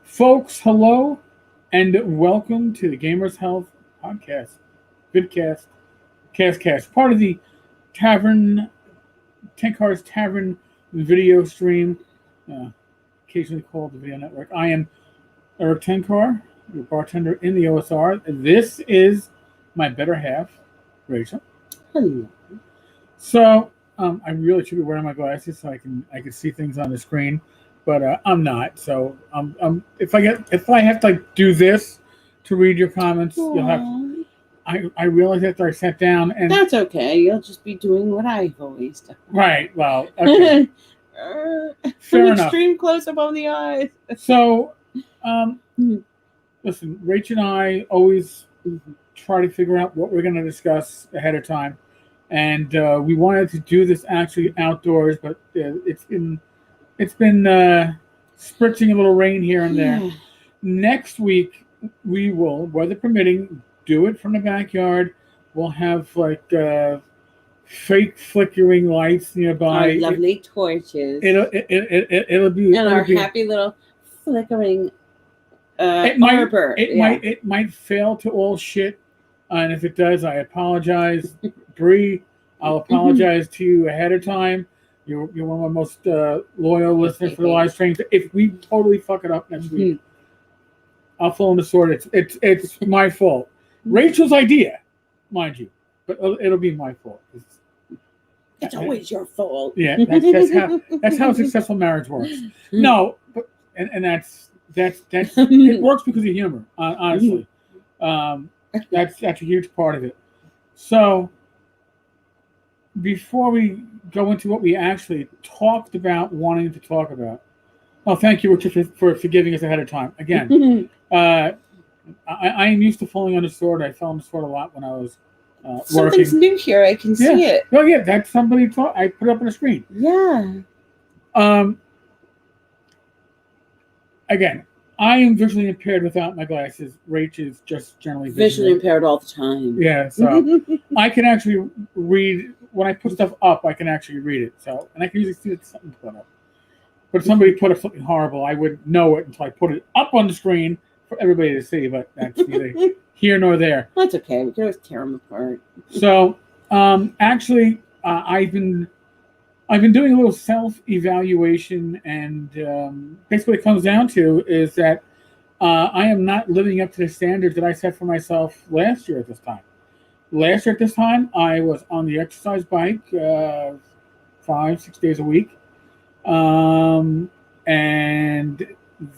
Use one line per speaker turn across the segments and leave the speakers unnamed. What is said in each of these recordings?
Folks, hello and welcome to the Gamers Health Podcast, Vidcast, Castcast, part of the Tavern, Tenkar's Tavern video stream, occasionally called the Video Network. I am Rach Tenkar, your bartender in the OSR. This is my better half, Rachel.
Hello.
So, I really should be wearing my glasses so I can see things on the screen. But I'm not. So if I have to do this to read your comments, you'll have. I realized after I sat down and
that's okay. You'll just be doing what I've always done.
Right. Well, okay. Fair enough.
Extreme close up on the eyes.
So, listen, Rach and I always try to figure out what we're going to discuss ahead of time, and we wanted to do this actually outdoors, but it's been spritzing a little rain here and there. Next week, we will, weather permitting, do it from the backyard. We'll have fake flickering lights nearby.
Our lovely torches.
It'll be
and our happy little flickering
arbor. It might fail to all shit, and if it does, I apologize, Bree. I'll apologize to you ahead of time. You're one of my most loyal listeners for the live streams. If we totally fuck it up next week, I'll fall on the sword. It's my fault. Rachel's idea, mind you, but it'll be my fault.
It's always your fault.
Yeah, that's how a successful marriage works. No, but and that's it works because of humor. Honestly, that's a huge part of it. So, before we go into what we actually talked about wanting to talk about, thank you, Richard, for forgiving us ahead of time. Again, I am used to falling on the sword. I fell on the sword a lot when I was
Something's
working.
new here. I can see it.
Oh, yeah, that's somebody I put up on the screen.
Yeah.
Again, I am visually impaired without my glasses. Rach is just generally
visually impaired all the time.
Yeah, so I can actually read. When I put stuff up, I can actually read it. So, and I can usually see that something's put up. But if somebody put up something horrible, I would know it until I put it up on the screen for everybody to see. But that's neither here nor there.
That's okay. We can always tear them apart.
So, actually, I've been doing a little self-evaluation, and basically what it comes down to is that I am not living up to the standards that I set for myself last year at this time. Last year at this time, I was on the exercise bike 5-6 days a week. And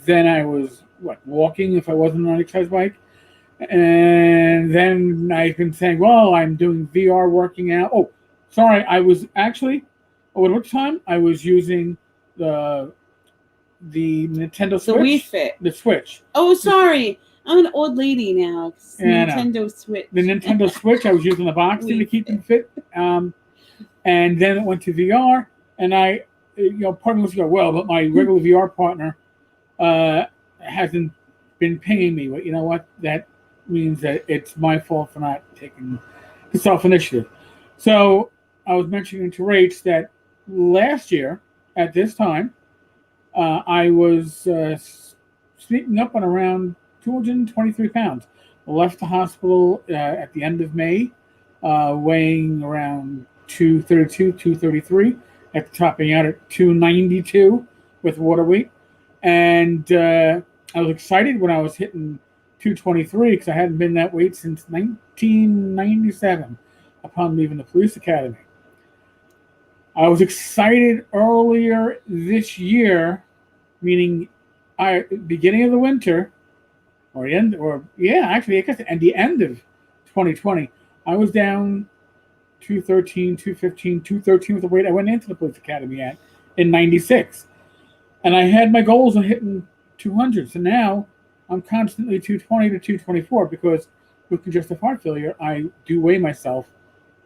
then I was, walking if I wasn't on the exercise bike. And then I've been saying, well, I'm doing VR working out. Oh, sorry, I was actually, at what time? I was using the Nintendo Switch.
The Wii Fit.
The Switch.
Oh, sorry. I'm an old lady now. Nintendo Switch.
The Nintendo Switch. I was using the boxing to keep them fit. And then it went to VR. And I, part of me was going, well, but my regular VR partner hasn't been pinging me. But you know what? That means that it's my fault for not taking the self-initiative. So I was mentioning to Rach that last year at this time, I was sneaking up on around 223 pounds. I left the hospital at the end of May, weighing around 232, 233, after topping out at 292 with water weight. And I was excited when I was hitting 223 because I hadn't been that weight since 1997 upon leaving the police academy. I was excited earlier this year, meaning beginning of the winter, at the end of 2020, I was down 213, 215, 213 with the weight I went into the police academy at in 96. And I had my goals of hitting 200. So now I'm constantly 220 to 224 because with congestive heart failure, I do weigh myself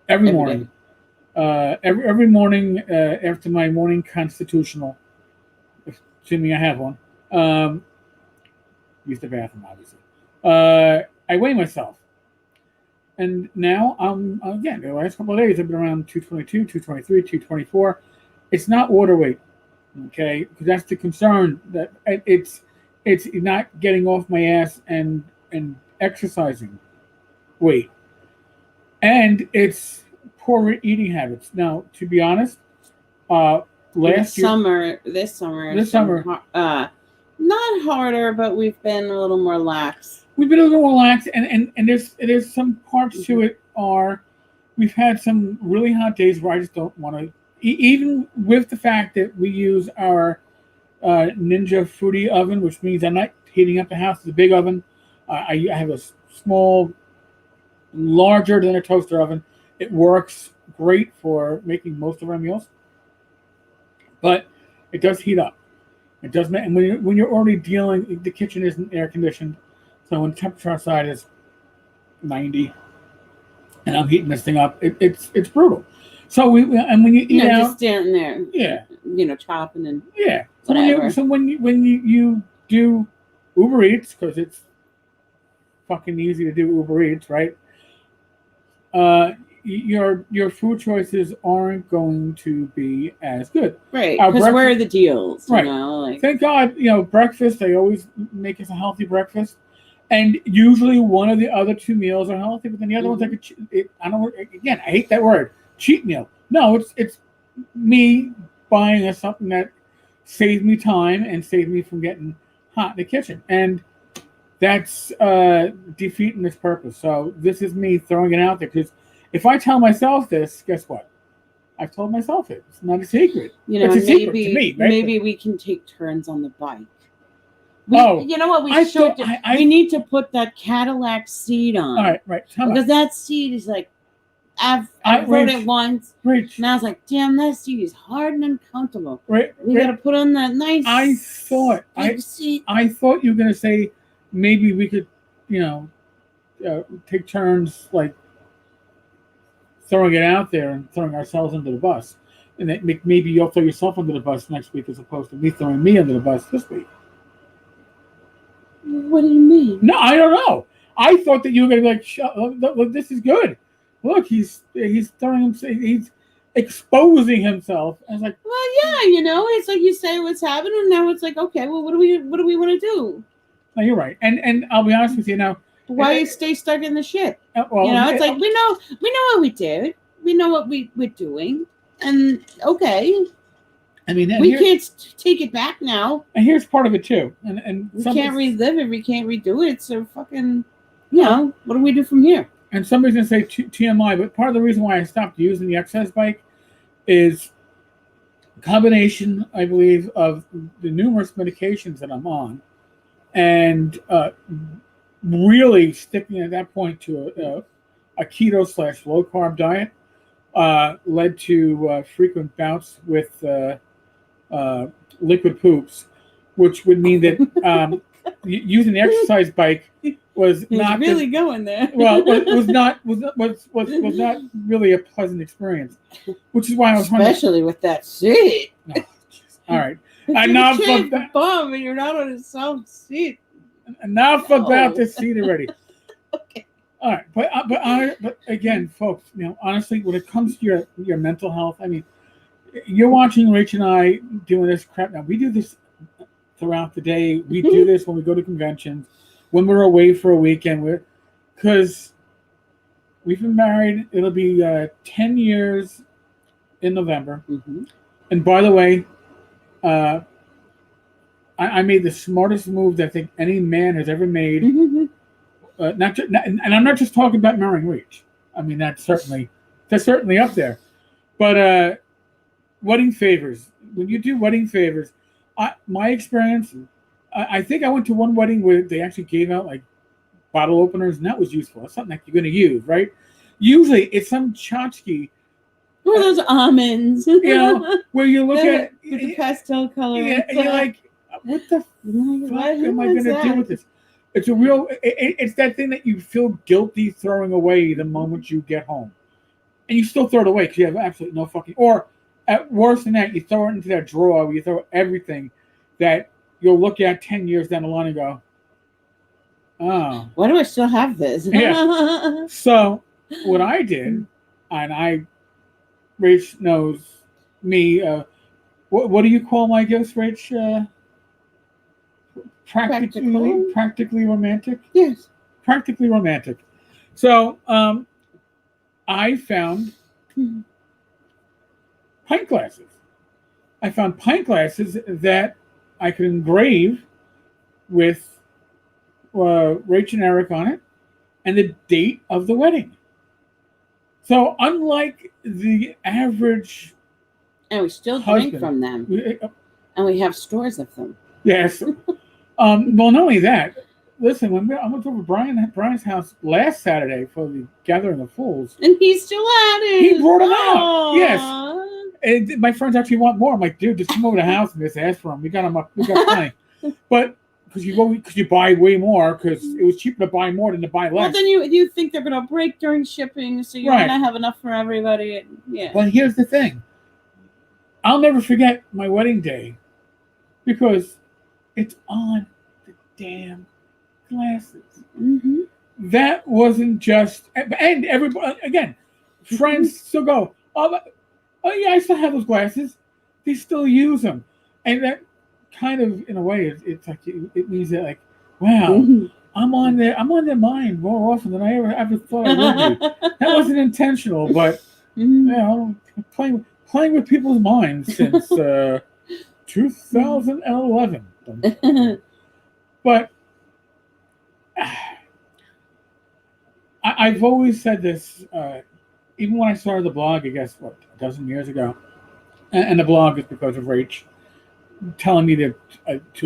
every morning. Every morning after my morning constitutional, assuming I have one, use the bathroom, obviously. I weigh myself. And now, again, the last couple of days, I've been around 222, 223, 224. It's not water weight, okay? Because that's the concern. That it's it's not getting off my ass and exercising weight, and it's poor eating habits. Now, to be honest,
this
year,
summer,
this summer,
not harder, but we've been a little more lax.
We've been a little relaxed, and there's some parts to it are we've had some really hot days where I just don't want to, even with the fact that we use our Ninja Foodie oven, which means I'm not heating up the house. It's a big oven. I have a small, larger than a toaster oven. It works great for making most of our meals, but it does heat up. It does, and when you're already dealing, the kitchen isn't air conditioned, so when temperature outside is 90, and I'm heating this thing up, it's brutal. So and when you eat out,
just standing there,
yeah,
chopping and
yeah.
So
when you do Uber Eats, because it's fucking easy to do Uber Eats, right? Your food choices aren't going to be as good,
right? Because where are the deals,
right? Thank God, breakfast. They always make us a healthy breakfast, and usually one of the other two meals are healthy, but then the other one's like I don't. Again, I hate that word, cheat meal. No, it's me buying us something that saves me time and saves me from getting hot in the kitchen, and that's defeating its purpose. So this is me throwing it out there, because if I tell myself this, guess what? I've told myself it. It's not a secret. It's a secret to me, right?
Maybe we can take turns on the bike. You know what we should do? We need to put that Cadillac seat on.
All right.
Because that seat is like, I rode it once, and I was like, damn, that seat is hard and uncomfortable. We got to put on that nice seat.
I thought you were going to say maybe we could, take turns, like, throwing it out there and throwing ourselves under the bus. And that maybe you'll throw yourself under the bus next week as opposed to me throwing me under the bus this week.
What do you mean?
No, I don't know. I thought that you were going to be like, look, this is good. Look, he's throwing he's exposing himself. I was like,
well, yeah, it's like you say what's happening, and now it's like, okay, well, what do we want to do?
No, you're right. And I'll be honest with you now.
Why you stay stuck in the ship? It's like we know what we did. We know what we're doing, and okay. I mean, we can't take it back now.
And here's part of it too. And
we can't relive it. We can't redo it. So fucking, what do we do from here?
And somebody's gonna say TMI, but part of the reason why I stopped using the exercise bike is a combination, I believe, of the numerous medications that I'm on, and really sticking at that point to a keto / low carb diet led to frequent bouts with liquid poops, which would mean that using the exercise bike was not
really going there.
Well, was not really a pleasant experience, which is why I was
especially with that seat.
Oh, all right, enough of that.
Bomb, and you're not on a soft seat.
Enough about this seat already.
Okay.
All right, but again, folks, honestly, when it comes to your mental health, I mean, you're watching Rach and I doing this crap. Now we do this throughout the day. We do this when we go to conventions, when we're away for a weekend. Because we've been married. It'll be 10 years in November.
Mm-hmm.
And by the way, I made the smartest move that I think any man has ever made.
Mm-hmm.
And I'm not just talking about marrying Rach. I mean, that's certainly up there. But wedding favors. When you do wedding favors, my experience, I think I went to one wedding where they actually gave out like bottle openers, and that was useful. That's something that you're going to use, right? Usually, it's some tchotchke.
Or those almonds.
Where you look at
with the pastel color.
Yeah, and you're like, what the fuck am I going to do with this? It's a real. It's that thing that you feel guilty throwing away the moment you get home, and you still throw it away because you have absolutely no fucking. Or worse than that, you throw it into that drawer where you throw everything that you'll look at 10 years down the line and go, oh,
why do I still have this?
Yeah. So what I did, and Rach knows me. What do you call my gifts, Rach? practically romantic.
Yes.
Practically romantic. So I found pint glasses. I found pint glasses that I could engrave with Rach and Eric on it and the date of the wedding. So unlike the average
and we still
husband,
drink from them. And we have stores of them.
Yes. Well, not only that, listen, I went over Brian's house last Saturday for the Gathering of Fools.
And he still had it.
He brought them out. Yes. And my friends actually want more. I'm like, dude, just come over to the house and just ask for them. We got them up. We got plenty. But because you buy way more, because it was cheaper to buy more than to buy less.
Well, then you think they're going to break during shipping, so you're going to have enough for everybody. Yeah.
But here's the thing. I'll never forget my wedding day because it's on the damn glasses.
Mm-hmm.
That wasn't just, and everybody, again, friends still go, oh yeah, I still have those glasses. They still use them. And that kind of, in a way, it's like, it means that, like, wow, I'm on their mind more often than I ever thought I would be. That wasn't intentional, but, playing with people's minds since 2011. But I've always said this, even when I started the blog, I guess, a dozen years ago. And the blog is because of Rach telling me to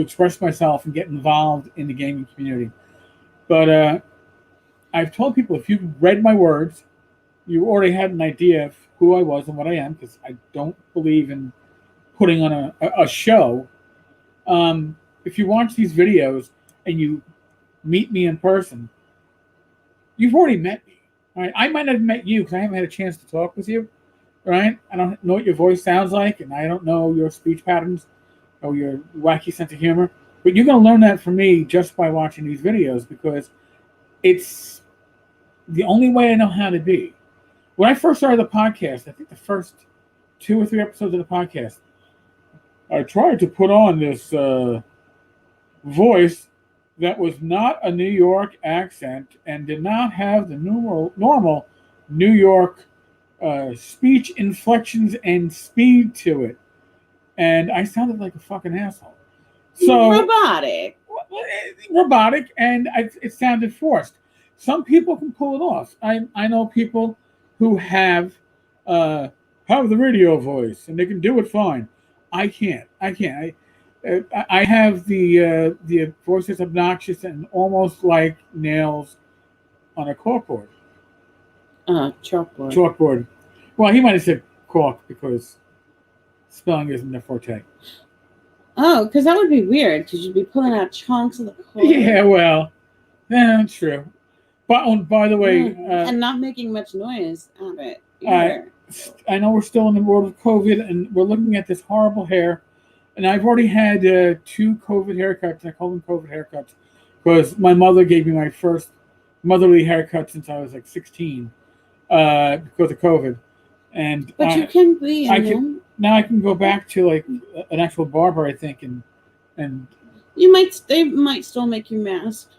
express myself and get involved in the gaming community. But I've told people, if you read my words, you already had an idea of who I was and what I am, because I don't believe in putting on a show. If you watch these videos and you meet me in person, you've already met me. Right? I might not have met you because I haven't had a chance to talk with you. Right? I don't know what your voice sounds like, and I don't know your speech patterns or your wacky sense of humor. But you're going to learn that from me just by watching these videos, because it's the only way I know how to be. When I first started the podcast, I think the first 2 or 3 episodes of the podcast, I tried to put on this voice that was not a New York accent and did not have the normal New York speech inflections and speed to it. And I sounded like a fucking asshole. So robotic, and it sounded forced. Some people can pull it off. I know people who have the radio voice and they can do it fine. I can't. I have the voice that's obnoxious and almost like nails on a corkboard.
Chalkboard.
Chalkboard. Well, he might have said cork because spelling isn't their forte.
Oh, because that would be weird, because you'd be pulling out chunks of the cork.
Yeah, well, that's true. But by the way,
and not making much noise of it.
I know we're still in the world of COVID, and we're looking at this horrible hair. And I've already had 2 COVID haircuts. I call them COVID haircuts because my mother gave me my first motherly haircut since I was like 16 because of COVID.
But you can be
now I can go back to like an actual barber, I think, and
they might still make you mask.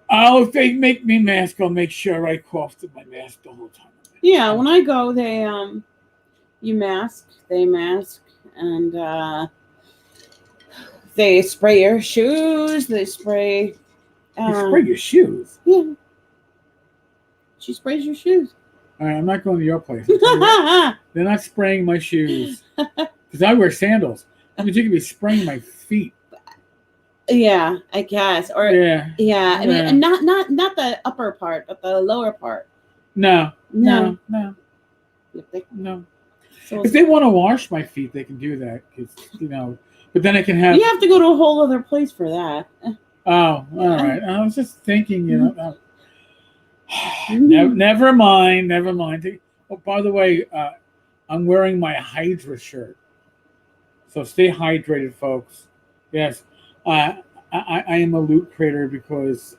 Oh, if they make me mask, I'll make sure I cough to my mask the whole time.
Yeah, when I go, they mask, and they spray your shoes. They spray.
You spray your shoes?
Yeah. She sprays your shoes.
All right, I'm not going to your place. They're not spraying my shoes because I wear sandals. I mean, you could be spraying my feet.
Yeah, I guess. Or yeah. I mean, and not the upper part, but the lower part.
No. So if they want to wash my feet, they can do that. Because but then I can have.
You have to go to a whole other place for that.
Oh, all right. I was just thinking, never mind. Oh, by the way, I'm wearing my Hydra shirt. So stay hydrated, folks. Yes. I am a loot creator because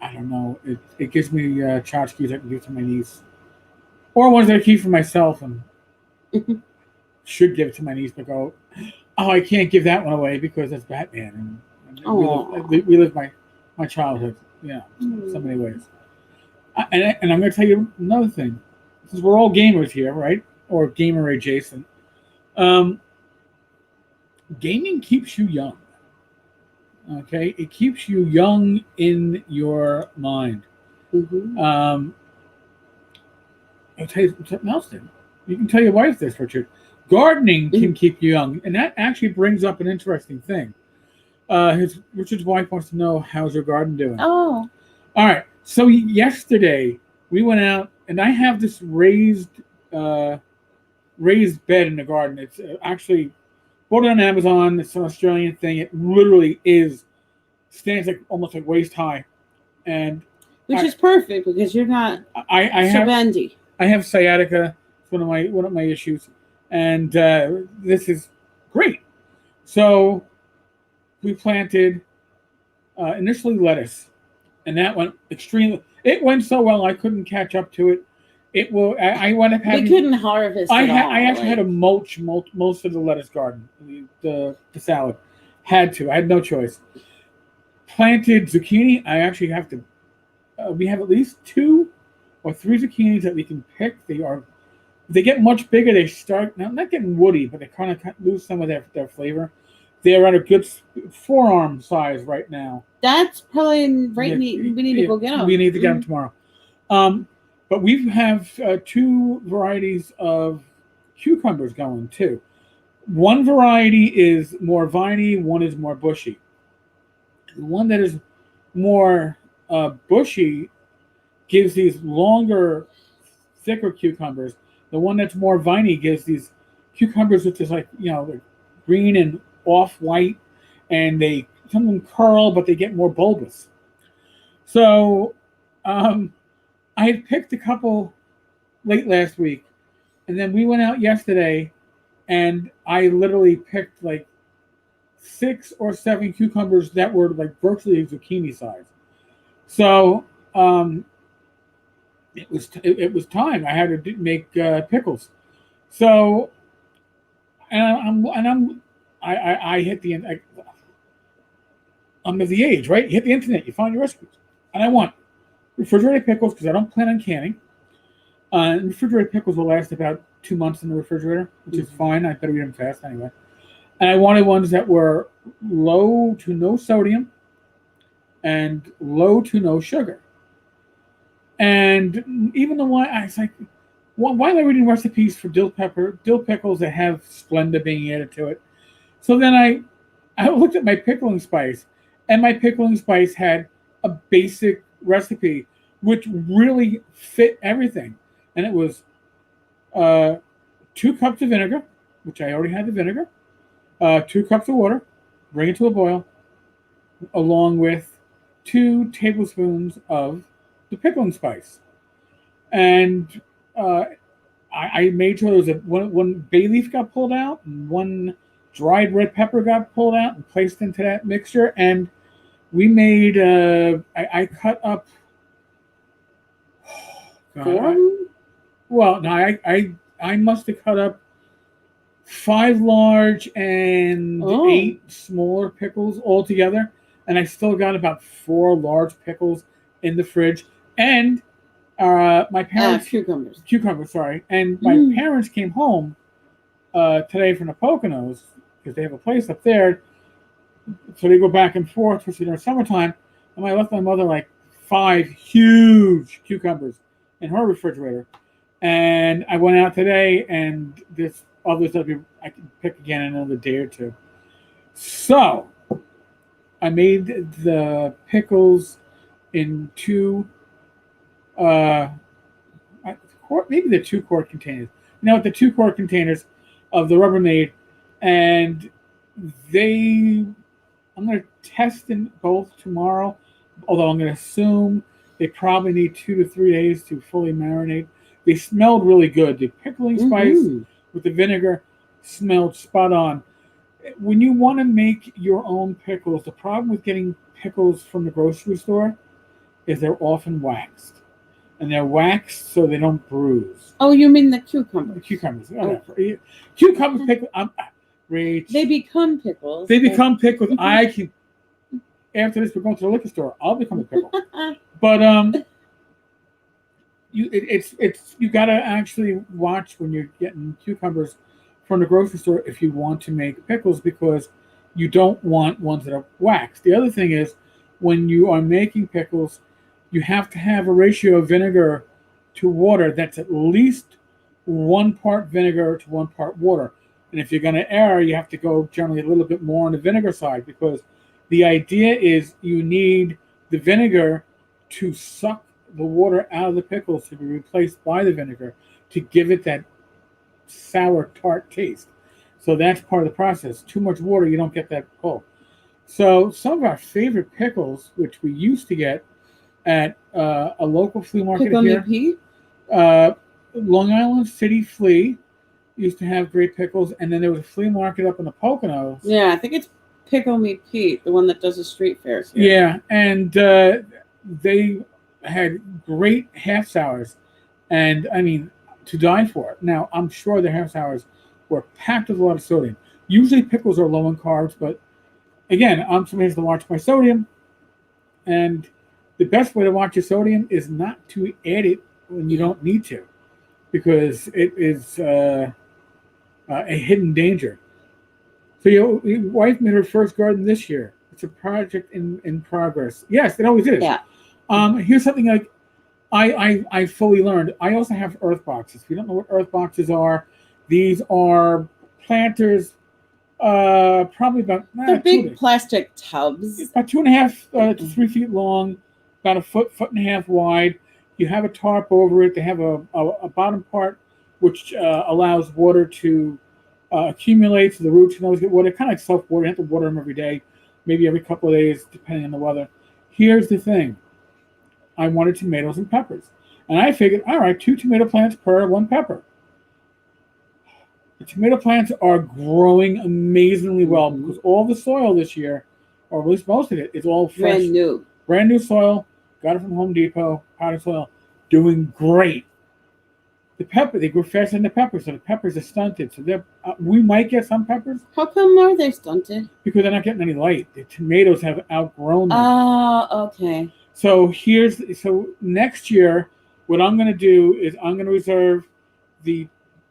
I don't know. It gives me tchotchkes I can give to my niece, or ones that I keep for myself and should give to my niece, but go, oh, I can't give that one away because it's Batman, and We lived my childhood, in so many ways. And I'm going to tell you another thing. Since we're all gamers here, right? Or gamer adjacent. Gaming keeps you young. Okay? It keeps you young in your mind.
Mm-hmm.
I'll tell you something else then. You can tell your wife this, Richard. Gardening can keep you young. And that actually brings up an interesting thing. Richard's wife wants to know, how's your garden doing?
Oh.
All right. So yesterday we went out, and I have this raised bed in the garden. It's actually bought it on Amazon. It's an Australian thing. It literally stands almost like waist high, and
which is perfect because you're not so bendy.
I have sciatica. It's one of my issues, and this is great. So we planted initially lettuce, and that went extremely. It went so well I couldn't catch up to it. I wound up having.
We couldn't harvest.
I actually had to mulch most of the lettuce garden, the salad. Had to. I had no choice. Planted zucchini. I actually have to. We have at least 2 or 3 zucchinis that we can pick. They get much bigger. They start not getting woody, but they kind of lose some of their flavor. They're at a good forearm size right now.
That's probably right. We need to go get them.
We need to get them tomorrow. But we have 2 varieties of cucumbers going too. One variety is more viney, one is more bushy. The one that is more bushy gives these longer, thicker cucumbers. The one that's more viney gives these cucumbers which is like green and off-white, and some of them curl, but they get more bulbous. So I had picked a couple late last week, and then we went out yesterday, and I literally picked like 6 or 7 cucumbers that were like virtually zucchini size. So it was time. I had to make pickles. So I hit the end. I'm of the age, right? You hit the internet, you find your recipes, and I want refrigerated pickles because I don't plan on canning. Refrigerated pickles will last about 2 months in the refrigerator, which is fine. I better eat them fast anyway. And I wanted ones that were low to no sodium and low to no sugar. And even the one, I was like, why am I reading recipes for dill pickles that have Splenda being added to it? So then I looked at my pickling spice, and my pickling spice had a basic recipe which really fit everything. And it was 2 cups of vinegar, which I already had the vinegar, 2 cups of water, bring it to a boil, along with 2 tablespoons of the pickling spice. And I made sure there was one bay leaf got pulled out, and 1 dried red pepper got pulled out and placed into that mixture. And we made, I cut up. I must have cut up 5 large and 8 smaller pickles all together. And I still got about 4 large pickles in the fridge. And my parents... Cucumbers, sorry. And my parents came home today from the Poconos, because they have a place up there. So they go back and forth, especially during summertime. And I left my mother like 5 huge cucumbers in her refrigerator. And I went out today, and this others that I can pick again in another day or 2. So I made the pickles in 2, maybe the 2-quart containers. The 2-quart containers of the Rubbermaid, and I'm going to test them both tomorrow, although I'm going to assume they probably need 2 to 3 days to fully marinate. They smelled really good. The pickling spice with the vinegar smelled spot on. When you want to make your own pickles, the problem with getting pickles from the grocery store is they're often waxed. And they're waxed so they don't bruise.
Oh, you mean the cucumbers? The
cucumbers. Cucumbers, pickles. Rach.
They become pickles.
They become pickles. after this, we're going to the liquor store. I'll become a pickle. But you got to actually watch when you're getting cucumbers from the grocery store if you want to make pickles, because you don't want ones that are waxed. The other thing is, when you are making pickles, you have to have a ratio of vinegar to water that's at least 1 part vinegar to 1 part water. And if you're going to err, you have to go generally a little bit more on the vinegar side, because the idea is you need the vinegar to suck the water out of the pickles to be replaced by the vinegar to give it that sour, tart taste. So that's part of the process. Too much water, you don't get that pull. So some of our favorite pickles, which we used to get at a local flea market
Pickle
here,
Me Pete?
Long Island City Flea used to have great pickles, and then there was a flea market up in the Poconos.
Yeah, I think it's Pickle Me Pete, the one that does the street fairs here.
Yeah, and they had great half sours, and I mean, to die for. Now, I'm sure the half sours were packed with a lot of sodium. Usually pickles are low in carbs, but again, I'm supposed to watch my sodium, and the best way to watch your sodium is not to add it when you don't need to, because it is a hidden danger. So your wife made her first garden this year. It's a project in progress. Yes, it always is.
Yeah.
Here's something like I fully learned. I also have earth boxes. If you don't know what earth boxes are, these are planters, probably about
they're big plastic tubs,
about 2.5 to 3 feet long, about a foot and a half wide. You have a tarp over it. They have a bottom part which allows water to accumulate, so the roots can always get water. Kind of like self-water. You have to water them every day, maybe every couple of days, depending on the weather. Here's the thing. I wanted tomatoes and peppers. And I figured, all right, 2 tomato plants per 1 pepper. The tomato plants are growing amazingly well because all the soil this year, or at least most of it, is all fresh. Brand new soil. Got it from Home Depot, potted soil. Doing great. The pepper, they grew faster than the peppers, so the peppers are stunted. So we might get some peppers.
How come are they stunted?
Because they're not getting any light. The tomatoes have outgrown them.
Oh, okay.
So next year, what I'm going to do is I'm going to reserve the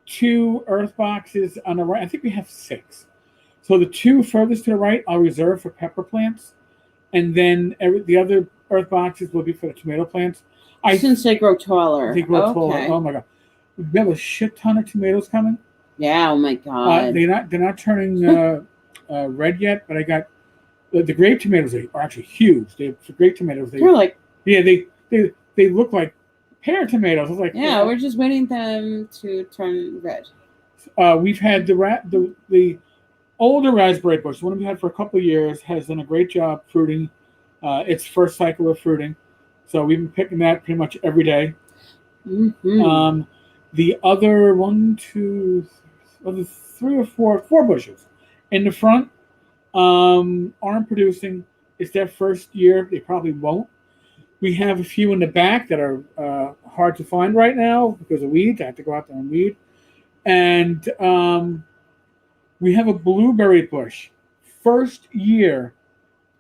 2 earth boxes on the right. I think we have 6. So the 2 furthest to the right, I'll reserve for pepper plants, and then the other earth boxes will be for the tomato plants.
Since they grow taller.
They grow taller. Oh my god, we have a shit ton of tomatoes coming.
Yeah. Oh my god.
They're not turning red yet, but I got the grape tomatoes are actually huge. For grape tomatoes,
they're like
they look like pear tomatoes. I was like,
yeah, we're just waiting them to turn red.
We've had the older raspberry bush, the one we had for a couple of years, has done a great job fruiting. Its first cycle of fruiting, so we've been picking that pretty much every day.
Mm-hmm.
The other 3 or 4 bushes in the front aren't producing. It's their first year. They probably won't. We have a few in the back that are hard to find right now because of weeds. I have to go out there and weed. And we have a blueberry bush. First year.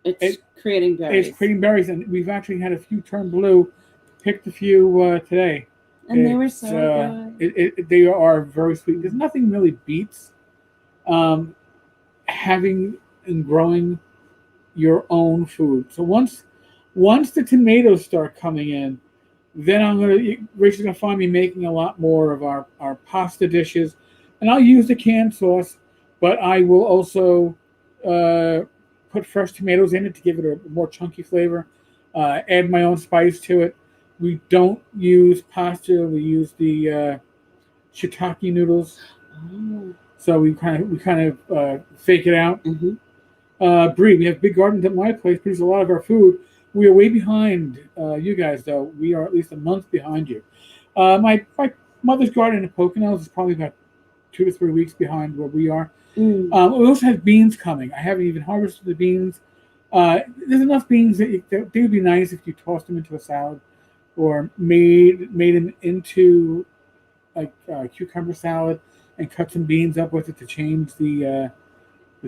It's creating berries.
It's creating berries, and we've actually had a few turn blue. Picked a few today.
And they were so
good. They are very sweet. There's nothing really beats having and growing your own food. So once the tomatoes start coming in, then Rachel's gonna find me making a lot more of our pasta dishes, and I'll use the canned sauce, but I will also put fresh tomatoes in it to give it a more chunky flavor. Add my own spice to it. We don't use pasta. We use the shiitake noodles.
Oh.
So we kind of fake it out.
Mm-hmm.
Brie, we have big gardens at my place. Produce a lot of our food. We are way behind you guys, though. We are at least a month behind you. My mother's garden in the Poconos is probably about 2 to 3 weeks behind where we are. We also have beans coming. I haven't even harvested the beans. There's enough beans that they would be nice if you tossed them into a salad or made them into like cucumber salad and cut some beans up with it to change the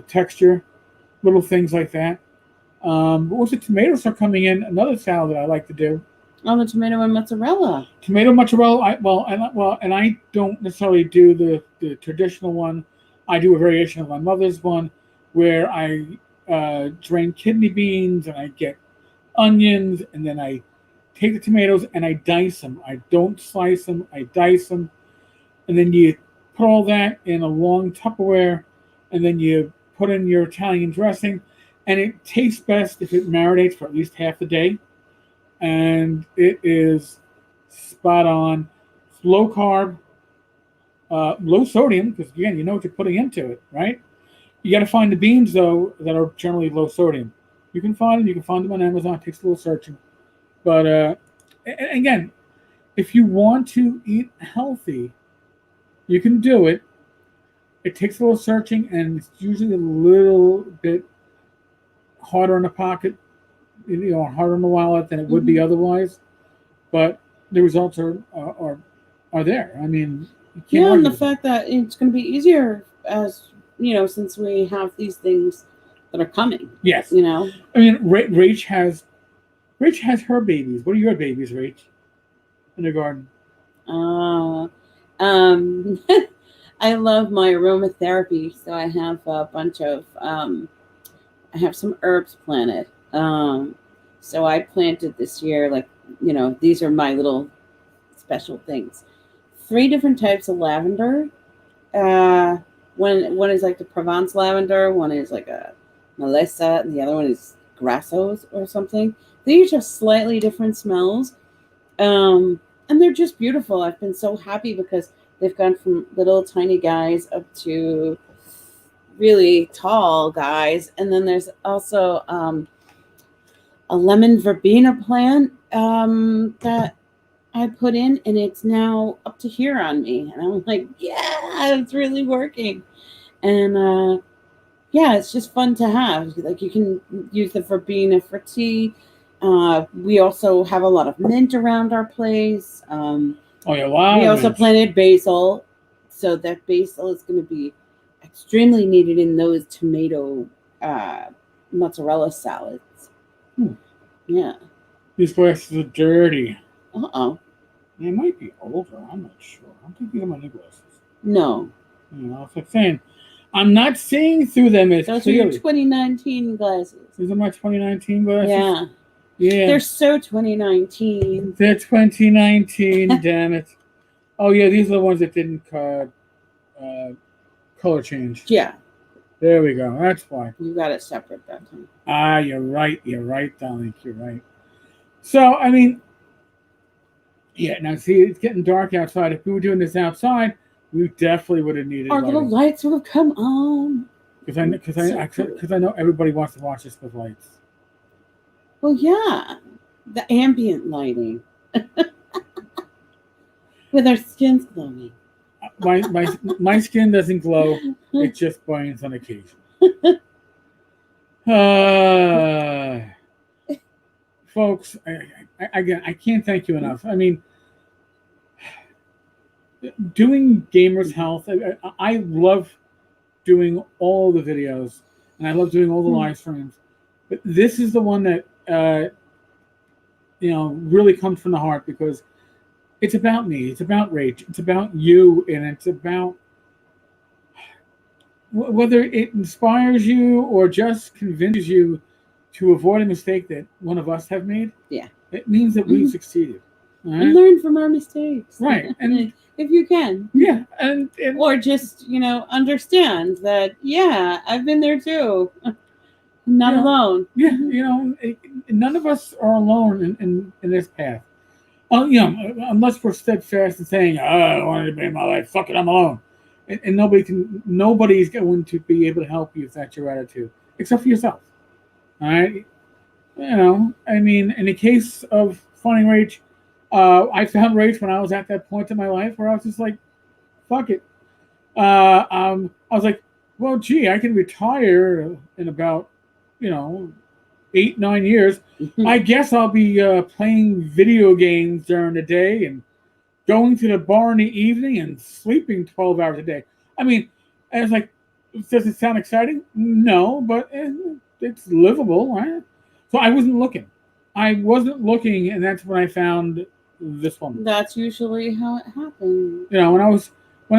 texture. Little things like that. But once the tomatoes are coming in, another salad that I like to do.
Oh, the tomato and mozzarella.
Tomato mozzarella. And I don't necessarily do the traditional one. I do a variation of my mother's one, where I drain kidney beans and I get onions, and then I take the tomatoes and I dice them. I don't slice them. I dice them, and then you put all that in a long Tupperware, and then you put in your Italian dressing, and it tastes best if it marinates for at least half a day. And it is spot on. It's low carb, low sodium, because again, you know what you're putting into it, right? You got to find the beans though that are generally low sodium. You can find them. You can find them on Amazon. It takes a little searching, but again, if you want to eat healthy, you can do it. It takes a little searching, and it's usually a little bit harder in the pocket, harder in the wallet than it would be otherwise. But the results are there. I mean, you can't
and the fact that it's going to be easier as since we have these things that are coming.
Yes. I mean, Rach has her babies. What are your babies, Rach? In the garden.
I love my aromatherapy, so I have a bunch of I have some herbs planted. So I planted this year, these are my little special things. 3 different types of lavender. One is like the Provence lavender, one is like a Melissa, and the other one is Grassos or something. They each have slightly different smells. And they're just beautiful. I've been so happy because they've gone from little tiny guys up to really tall guys. And then there's also a lemon verbena plant that I put in, and it's now up to here on me. And I'm like, yeah, it's really working. And it's just fun to have. Like, you can use the verbena for tea. We also have a lot of mint around our place.
Wow.
We also planted basil, so that basil is going to be extremely needed in those tomato mozzarella salads. Yeah.
These glasses are dirty.
Uh-oh.
They might be older. I'm not sure. I don't think these are my new glasses.
No.
It's like saying, I'm not seeing through them as
Those
clearly.
are your 2019 glasses.
These are my 2019 glasses?
Yeah.
Yeah.
They're so 2019.
They're 2019, damn it. Oh, yeah, these are the ones that didn't color change.
Yeah.
There we go. That's why.
You got it separate that time.
You're right. You're right, darling. You're right. So, I mean, yeah, now see, it's getting dark outside. If we were doing this outside, we definitely would have needed
our little lights would have come on.
Because I know everybody wants to watch this with lights.
Well, yeah, the ambient lighting with our skins glowing.
My skin doesn't glow; it just burns on occasion. Folks, I can't thank you enough. I mean, doing Gamers Health, I love doing all the videos, and I love doing all the live streams. But this is the one that really comes from the heart, because it's about me, it's about Rach, it's about you, and it's about whether it inspires you or just convinces you to avoid a mistake that one of us have made.
Yeah,
it means that we've succeeded.
Right? And learn from our mistakes,
right? And
if you can,
yeah, and
or just understand that I've been there too. Not alone.
Yeah, none of us are alone in this path. Unless we're steadfast in saying, I don't want to be in my life, fuck it, I'm alone. And nobody's going to be able to help you if that's your attitude, except for yourself. All right? I mean, in the case of finding Rach, I found Rach when I was at that point in my life where I was just like, fuck it. I was like, well, gee, I can retire in about 8-9 years. I guess I'll be playing video games during the day and going to the bar in the evening and sleeping 12 hours a day. I mean, I was like, does it sound exciting? No, but it's livable, right? So I wasn't looking. And that's when I found this one.
That's usually how it happens.
You know, when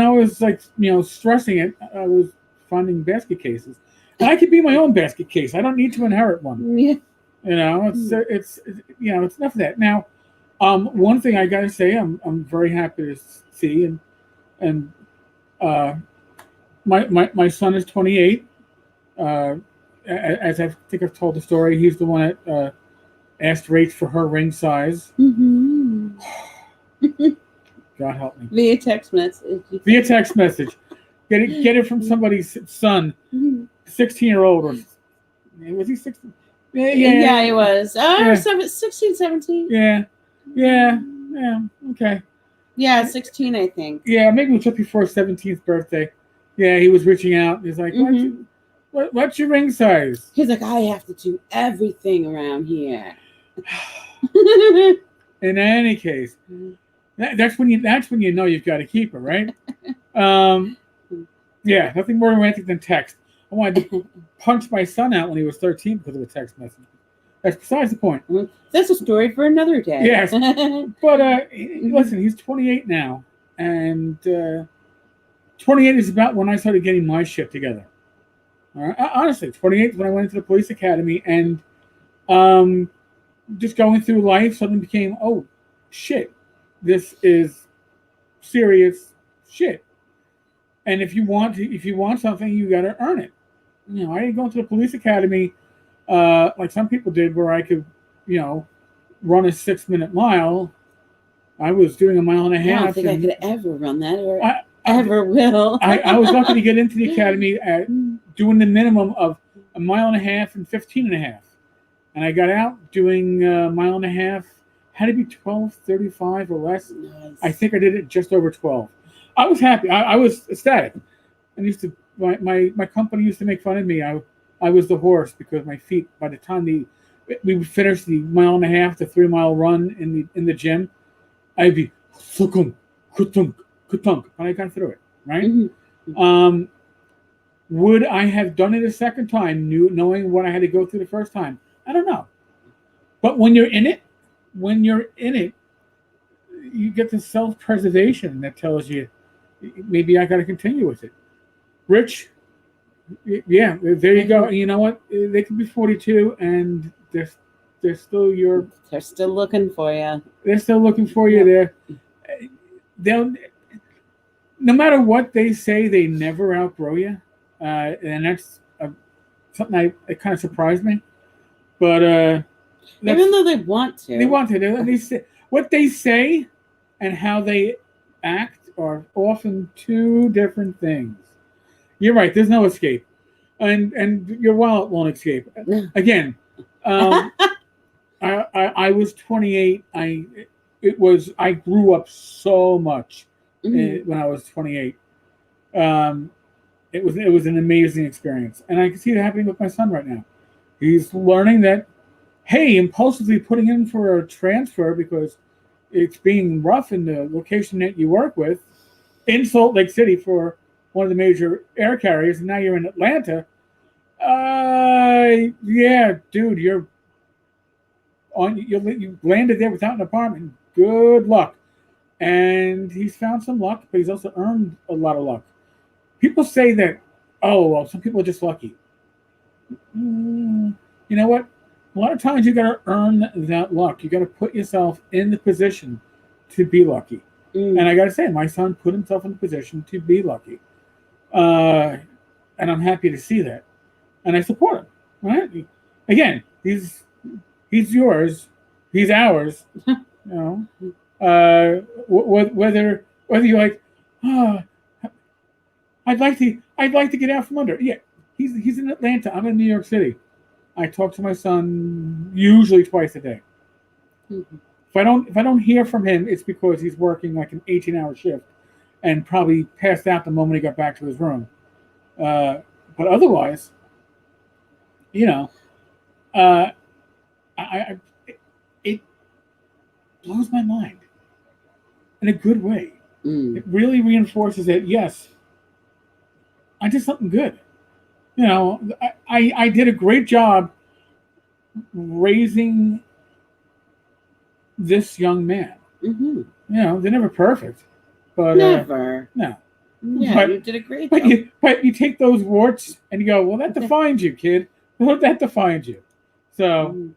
I was like, stressing it, I was finding basket cases. And I could be my own basket case. I don't need to inherit one.
Yeah.
You know, it's it's enough of that. Now, one thing I gotta say, I'm very happy to see, and my son is 28. As I think I've told the story, he's the one that asked Rach for her ring size.
Mm-hmm.
God help me.
Via text message.
Get it from somebody's son, 16-year-old, or was he 16?
Yeah, he was.
Yeah.
16, 17.
Yeah. Okay.
Yeah, 16, I think.
Yeah, maybe it was just before his 17th birthday. Yeah, he was reaching out. He's like, what's your ring size?
He's like, I have to do everything around here.
In any case, that's when you know you've got to keep her, right? Yeah, nothing more romantic than text. I wanted to punch my son out when he was 13 because of a text message. That's besides the point.
That's a story for another day.
Yes, but listen, he's 28 now, and 28 is about when I started getting my shit together. All right? Honestly, 28 is when I went into the police academy, and just going through life suddenly became, oh shit, this is serious shit. And if you want something, you got to earn it. You know, I didn't go into the police academy like some people did, where I could, run a 6-minute mile. I was doing a mile and a half.
I don't think I could ever run that, or ever will.
I was lucky to get into the academy at doing the minimum of a mile and a half and 15 and a half. And I got out doing a mile and a half, had to be 12:35 or less.
Nice.
I think I did it just over 12. I was happy. I was ecstatic. And my company used to make fun of me. I was the horse because my feet, by the time we would finish the mile and a half to 3 mile run in the gym, I'd be sukum, kutunk, kutunk, and I got through it, right?
Mm-hmm.
Would I have done it a second time, knowing what I had to go through the first time? I don't know. But when you're in it, you get the self-preservation that tells you, maybe I got to continue with it. Rich, yeah, there you go. And you know what? They could be 42, and they're still
They're still looking for you.
They're still looking for you. They'll, no matter what they say, they never outgrow you, and that's something that kind of surprised me. But
even though they want to,
They say, what they say and how they act are often two different things. You're right. There's no escape, and your wallet won't escape. Again, I was 28. I grew up so much when I was 28. It was an amazing experience, and I can see it happening with my son right now. He's learning that, hey, impulsively putting in for a transfer because it's being rough in the location that you work with, in Salt Lake City for one of the major air carriers, and now you're in Atlanta. Yeah, dude, you landed there without an apartment. Good luck. And he's found some luck, but he's also earned a lot of luck. People say that, oh, well, some people are just lucky. You know what? A lot of times you got to earn that luck. You got to put yourself in the position to be lucky. And I got to say, my son put himself in the position to be lucky. And I'm happy to see that. And I support him. Right? Again, he's yours. He's ours. Whether you're like, I'd like to get out from under. Yeah, he's in Atlanta. I'm in New York City. I talk to my son usually twice a day. Mm-hmm. If I don't hear from him, it's because he's working like an 18-hour shift and probably passed out the moment he got back to his room. But otherwise, it blows my mind in a good way. It really reinforces that, yes, I did something good. I did a great job raising this young man.
Mm-hmm.
They're never perfect, but
Never.
no.
Yeah,
But-
you did a great
But
job.
you take those warts and you go, well, that defines you, kid. Well, that defines you. So
Mm.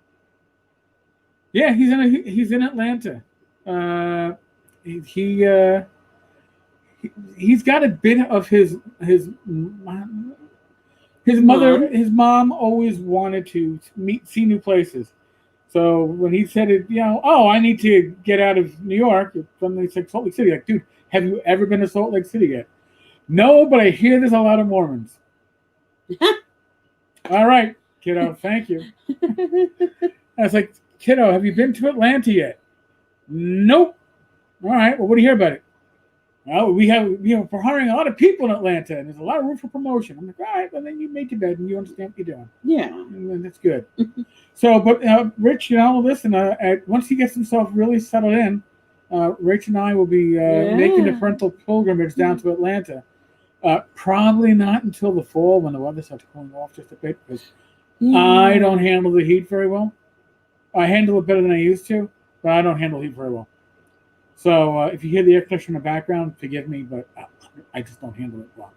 yeah, he's in Atlanta. He he's got a bit of his mom always wanted to see new places. So when he said it, oh, I need to get out of New York, suddenly said Salt Lake City. Like, dude, have you ever been to Salt Lake City yet? No, but I hear there's a lot of Mormons. All right, kiddo, thank you. I was like, kiddo, have you been to Atlanta yet? Nope. All right, well, what do you hear about it? Well, we're hiring a lot of people in Atlanta, and there's a lot of room for promotion. I'm like, all right, well, then you make your bed and you understand what you're doing.
Yeah.
And that's good. So, but Rich, listen, once he gets himself really settled in, Rach and I will be making the parental pilgrimage down to Atlanta. Probably not until the fall when the weather starts cooling off just a bit, because I don't handle the heat very well. I handle it better than I used to, but I don't handle heat very well. So if you hear the air conditioner in the background, forgive me, but I just don't handle it well.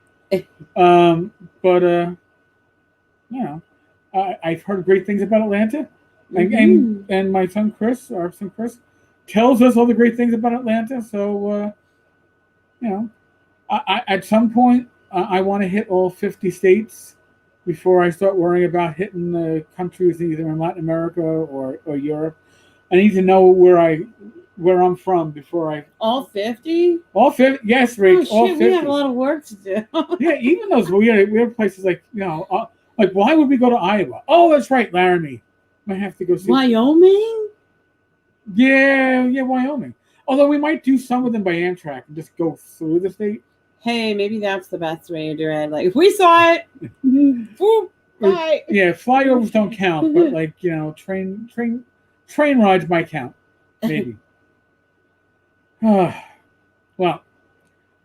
I've heard great things about Atlanta, and my son Chris, tells us all the great things about Atlanta. So I at some point I want to hit all 50 states before I start worrying about hitting the countries either in Latin America or Europe. I need to know where I'm from before I.
All 50?
All 50? Yes, Rach.
Oh,
all
shit,
50.
we have a lot of work to do.
Yeah, even those weird places like like why would we go to Iowa? Oh, that's right, Laramie. Might have to go see.
Wyoming?
Yeah, Wyoming. Although we might do some of them by Amtrak and just go through the state.
Hey, maybe that's the best way to do it. Like, we saw it. Whoop, bye.
Yeah, flyovers don't count, but like train rides might count, maybe. Well,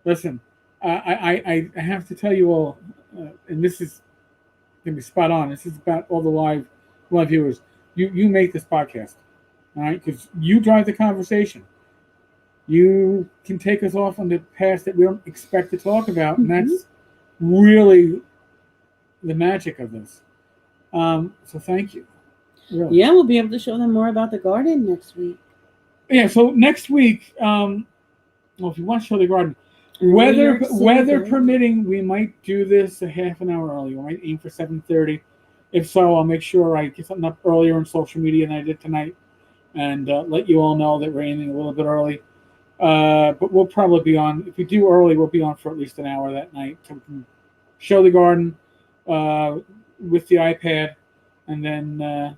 listen, I have to tell you all, and this is gonna be spot on. This is about all the live viewers. You make this podcast, all right? Because you drive the conversation. You can take us off on the path that we don't expect to talk about, and that's really the magic of this. So thank you. Really.
Yeah, we'll be able to show them more about the garden next week.
Yeah, so next week, if you want to show the garden, weather permitting, we might do this a half an hour early. We might aim for 7:30. If so, I'll make sure I get something up earlier on social media than I did tonight, and let you all know that we're aiming a little bit early. But we'll probably be on. If we do early, we'll be on for at least an hour that night to show the garden with the iPad, and then.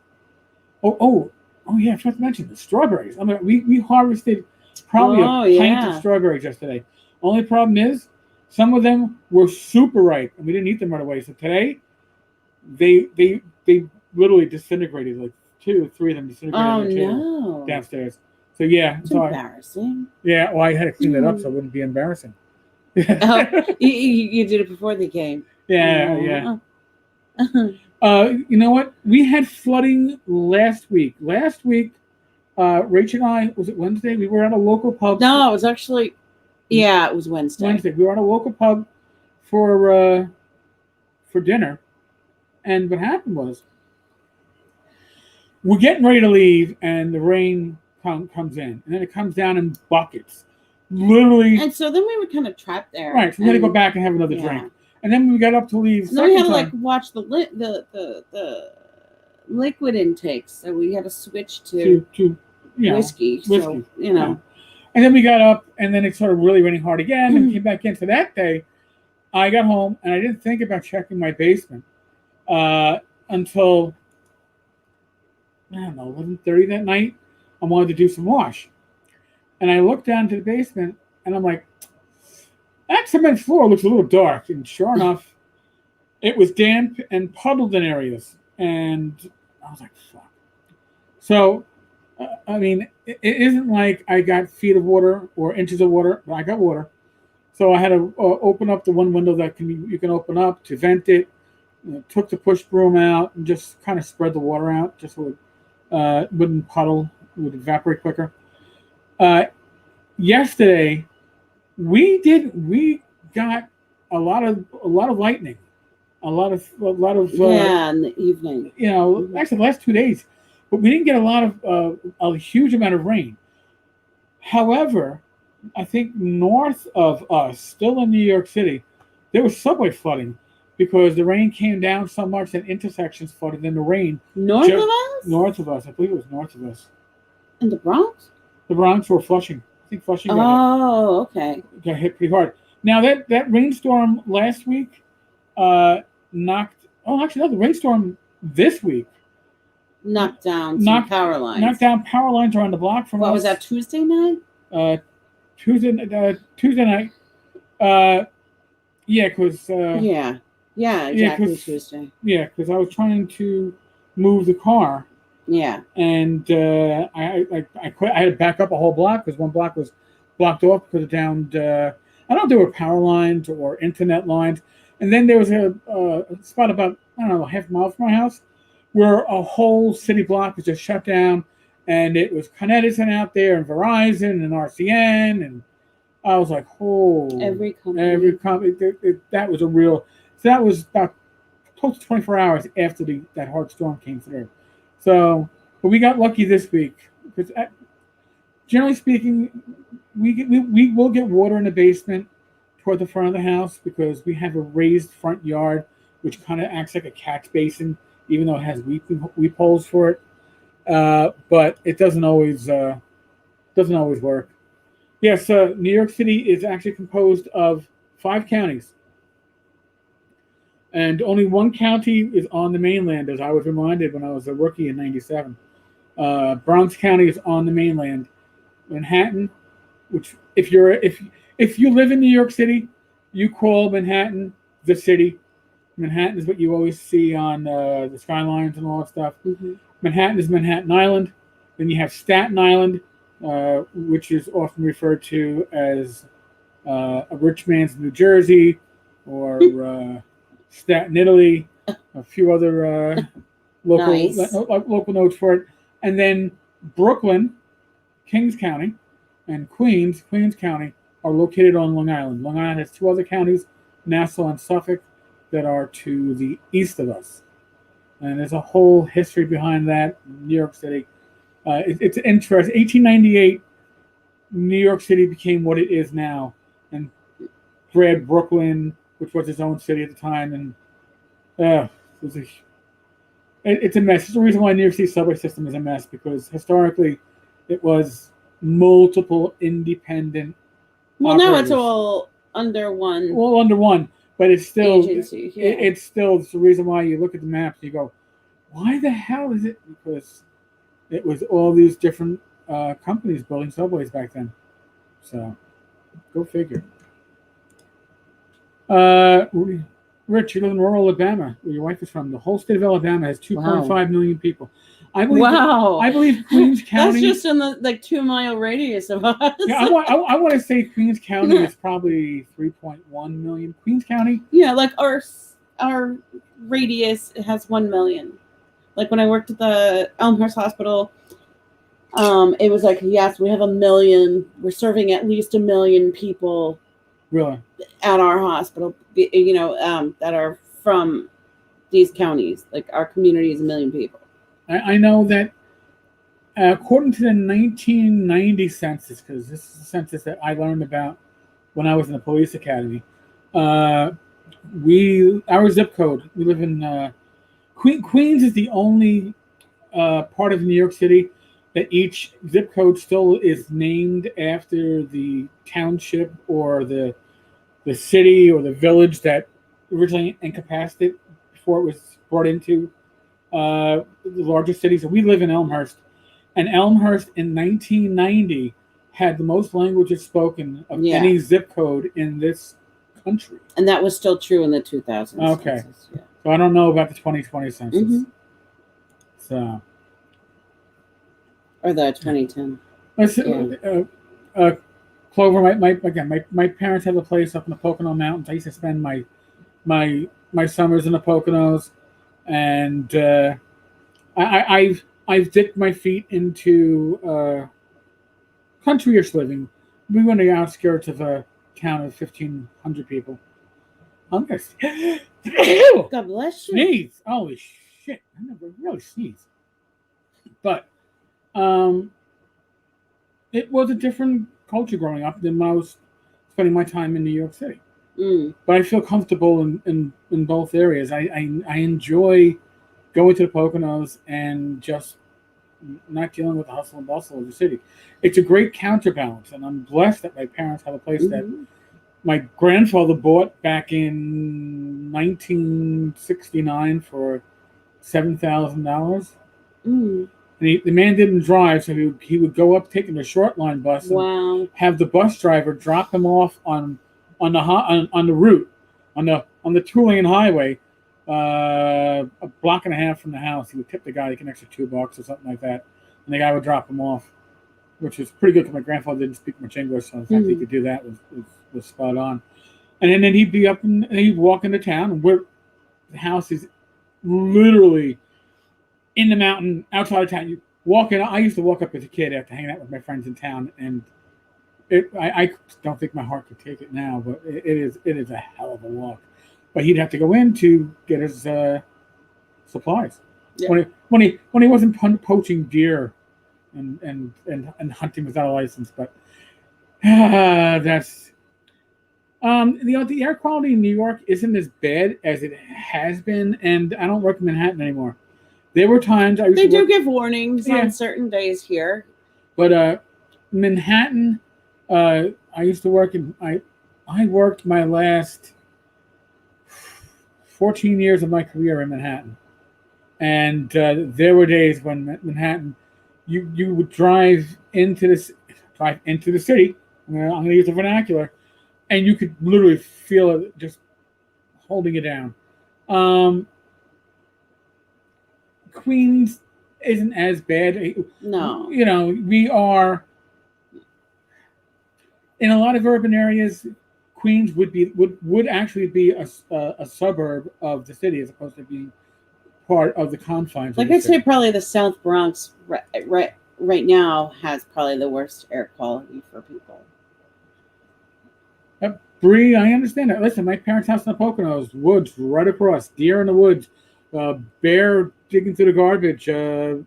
Oh yeah, I forgot to mention the strawberries. I mean, we harvested probably a pint of strawberries yesterday. Only problem is some of them were super ripe and we didn't eat them right away. So today they literally disintegrated, like 2 or 3 of them disintegrated on the table downstairs. So yeah,
it's embarrassing.
Yeah, well, I had to clean that up so it wouldn't be embarrassing.
You did it before they came.
Yeah. You know what? We had flooding last week. Last week, Rach and I, was it Wednesday? We were at a local pub.
No, it was actually, it was Wednesday.
We were at a local pub for dinner, and what happened was we're getting ready to leave, and the rain comes in, and then it comes down in buckets, literally.
And so then we were kind of trapped there.
Right, so we had to go back and have another drink. And then when we got up to leave,
then we had to watch the liquid intakes. So we had to switch to whiskey. So,
And then we got up, and then it started really raining hard again, and came back in. So that day, I got home, and I didn't think about checking my basement until, I don't know, 11:30 that night. I wanted to do some wash. And I looked down to the basement, and I'm like, that cement floor looks a little dark. And sure enough, it was damp and puddled in areas. And I was like, fuck. So, I mean, it isn't like I got feet of water or inches of water, but I got water. So I had to open up the one window that you can open up to vent it, took the push broom out and just kind of spread the water out, just so it wouldn't puddle, would evaporate quicker. Yesterday, we got a lot of lightning, a lot of
in the evening.
Actually the last 2 days, but we didn't get a huge amount of rain. However, I think north of us, still in New York City, there was subway flooding because the rain came down so much that intersections flooded in the rain.
North of us?
North of us. I believe it was north of us.
In the Bronx?
The Bronx or Flushing. I think Flushing
got
hit pretty hard. Now, that rainstorm last week the rainstorm this week
knocked down some power lines.
Knocked down power lines around the block from us.
What was that, Tuesday night?
Tuesday night. Because exactly
Tuesday.
Yeah, because I was trying to move the car.
Yeah.
And I had to back up a whole block because one block was blocked off because of downed. I don't know if there were power lines or internet lines. And then there was a spot about, half a mile from my house where a whole city block was just shut down. And it was Con Edison out there and Verizon and RCN. And I was like, every company. That was that was about close to 24 hours after that hard storm came through. So, but we got lucky this week because generally speaking, we will get water in the basement toward the front of the house because we have a raised front yard, which kind of acts like a catch basin, even though it has weep holes for it. But it doesn't always work. Yes, New York City is actually composed of 5 counties. And only one county is on the mainland, as I was reminded when I was a rookie in '97. Bronx County is on the mainland. Manhattan, which if you live in New York City, you call Manhattan the city. Manhattan is what you always see on the skylines and all that stuff.
Mm-hmm.
Manhattan is Manhattan Island. Then you have Staten Island, which is often referred to as a rich man's New Jersey, or Staten, Italy, a few other local notes for it. And then Brooklyn, Kings County, and Queens County are located on Long Island. Long Island has 2 other counties, Nassau and Suffolk, that are to the east of us. And there's a whole history behind that in New York City. It's interesting. 1898, New York City became what it is now, and bred Brooklyn, which was its own city at the time, and it's a mess. It's the reason why New York City subway system is a mess, because historically it was multiple independent.
Now it's all under one.
Well, under one, but it's still
agency. Yeah.
It's still the reason why you look at the maps and you go, why the hell is it? Because it was all these different companies building subways back then. So, go figure. Rich, you live in rural Alabama, where your wife is from. The whole state of Alabama has 2.5 million people. I believe Queens County.
That's just in the 2-mile radius of us.
Yeah, I want to say Queens County is probably 3.1 million. Queens County.
Yeah, like our radius has 1 million. Like when I worked at the Elmhurst Hospital, it was like, yes, we have 1 million. We're serving at least 1 million people.
Really? At
our hospital, that are from these counties. Like our community is 1 million people.
I know that according to the 1990 census, because this is the census that I learned about when I was in the police academy, our zip code, we live in Queens is the only part of New York City that each zip code still is named after the township or the city or the village that originally encompassed it before it was brought into the larger cities. So we live in Elmhurst, and Elmhurst in 1990 had the most languages spoken of any zip code in this country.
And that was still true in the 2000s.
Okay.
Census, yeah.
So I don't know about the 2020 census.
Mm-hmm.
So.
Or the 2010.
Clover, my parents have a place up in the Pocono Mountains. I used to spend my my summers in the Poconos, and I've dipped my feet into countryish living. We were on the outskirts of a town of 1,500 people. I'm gonna
God bless you.
sneeze. Holy shit! I never really sneeze, but it was a different culture growing up than when I was spending my time in New York City. But I feel comfortable in both areas. I enjoy going to the Poconos and just not dealing with the hustle and bustle of the city. It's a great counterbalance, and I'm blessed that my parents have a place that my grandfather bought back in 1969 for $7,000. And the man didn't drive, so he would go up taking the short line bus and have the bus driver drop him off on the route on the 2-lane highway, a block and a half from the house. He would tip the guy like an extra $2 or something like that, and the guy would drop him off, which was pretty good because my grandfather didn't speak much English, so the fact he could do that was spot on. And then he'd be up and he'd walk into town, and the house is literally in the mountain outside of town. You walk in. I used to walk up as a kid after hanging out with my friends in town, and I don't think my heart could take it now, but it is a hell of a walk. But he'd have to go in to get his supplies. Yeah. When he wasn't poaching deer and hunting without a license. But that's the air quality in New York isn't as bad as it has been, and I don't work in Manhattan anymore. There were times
they do give warnings on certain days here,
but Manhattan. I used to work in. I worked my last 14 years of my career in Manhattan, and there were days when Manhattan, you would drive into the city. I'm going to use the vernacular, and you could literally feel it just holding it down. Queens isn't as bad.
No,
we are. In a lot of urban areas, Queens would actually be a suburb of the city as opposed to being part of the confines.
Like I'd say, probably the South Bronx right now has probably the worst air quality for people.
Bree, I understand that. Listen, my parents' house in the Poconos, woods right across, deer in the woods, bear digging through the garbage. I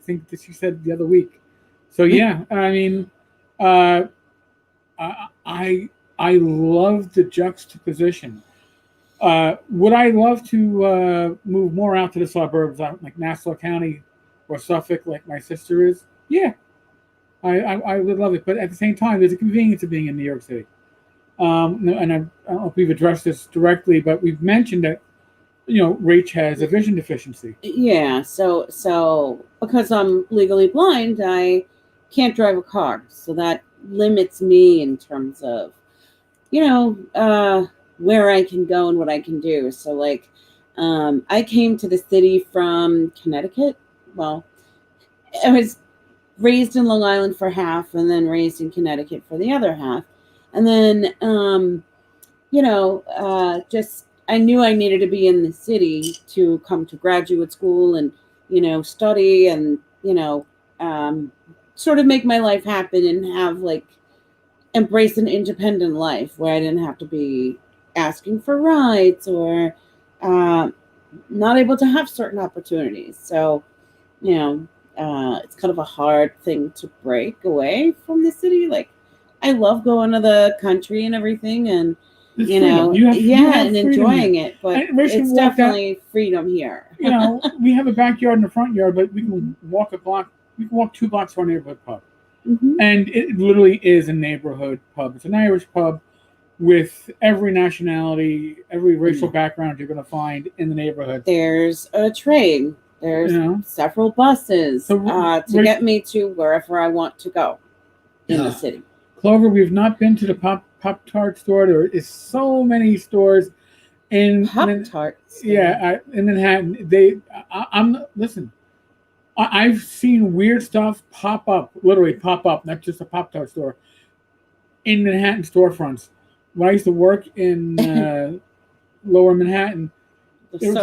think that she said the other week. So yeah, I mean. I love the juxtaposition. Would I love to move more out to the suburbs, like Nassau County or Suffolk, like my sister is? Yeah, I would love it. But at the same time, there's a convenience of being in New York City. And I don't know if we've addressed this directly, but we've mentioned that Rach has a vision deficiency.
Yeah. So because I'm legally blind, I can't drive a car, so that limits me in terms of where I can go and what I can do. So like I came to the city from Connecticut. Well, I was raised in Long Island for half and then raised in Connecticut for the other half, and then just I knew I needed to be in the city to come to graduate school and study and sort of make my life happen and have embrace an independent life where I didn't have to be asking for rights or not able to have certain opportunities. So, it's kind of a hard thing to break away from the city. Like, I love going to the country and everything and, and enjoying it, but it's definitely freedom here.
We have a backyard and a front yard, but we can walk a block. We can walk 2 blocks to our neighborhood pub. And it literally is a neighborhood pub. It's an Irish pub with every nationality, every racial background you're going to find in the neighborhood.
There's a train. There's several buses to get me to wherever I want to go in the city.
Clover, we've not been to the Pop-Tart store. There is so many stores in
Pop-Tart.
Yeah, in Manhattan. Listen. I've seen weird stuff literally pop up, not just a Pop-Tart store, in Manhattan storefronts. When I used to work in Lower Manhattan, It was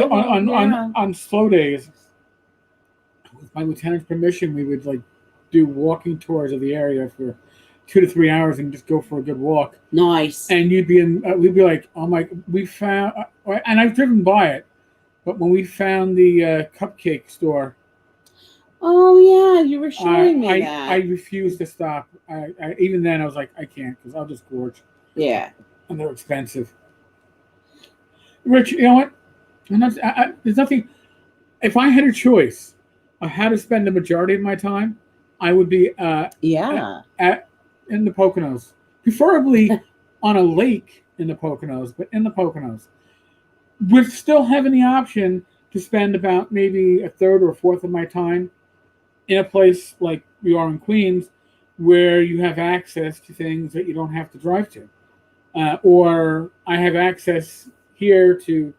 on slow days. With my lieutenant's permission, we would like do walking tours of the area for 2 to 3 hours and just go for a good walk.
Nice.
And you'd be in. We'd be like, oh my, we found, and I've driven by it, but when we found the cupcake store.
Oh yeah, you were showing me that.
I refused to stop. Even then I was like, I can't because I'll just gorge.
Yeah.
And they're expensive. Rich, you know what? There's nothing. If I had a choice of how to spend the majority of my time, I would be in the Poconos, preferably on a lake in the Poconos, but in the Poconos, with still having the option to spend about maybe a third or a fourth of my time in a place like we are in Queens, where you have access to things that you don't have to drive to, or I have access here to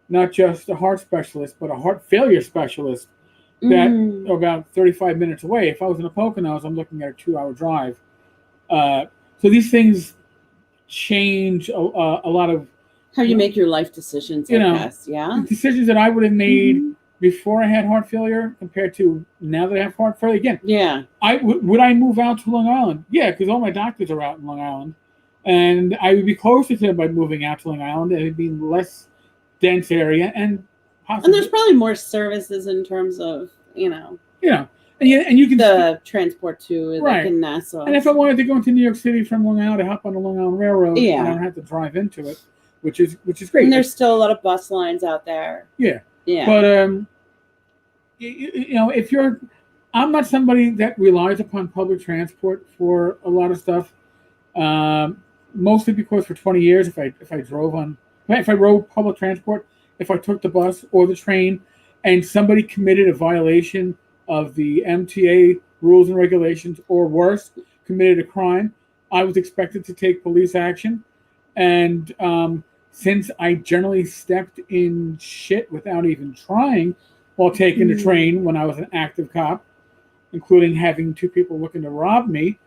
not just a heart specialist, but a heart failure specialist that are about 35 minutes away. If I was in the Poconos, I'm looking at a 2-hour drive. So these things change a lot of
how you make your life decisions. I guess, yeah.
Decisions that I would have made before I had heart failure compared to now that I have heart failure. Again,
yeah.
Would I move out to Long Island? Yeah, because all my doctors are out in Long Island, and I would be closer to them by moving out to Long Island. It'd be less dense area, and
there's probably more services in terms of and
you can
the transport too, like in Nassau.
And if I wanted to go into New York City from Long Island, I hop on the Long Island Railroad. I don't have to drive into it, which is great.
And there's still a lot of bus lines out there.
Yeah.
Yeah.
But if I'm not somebody that relies upon public transport for a lot of stuff. Mostly because for 20 years, if I rode public transport, if I took the bus or the train, and somebody committed a violation of the MTA rules and regulations, or worse, committed a crime, I was expected to take police action. And since I generally stepped in shit without even trying while taking the train when I was an active cop, including having 2 people looking to rob me,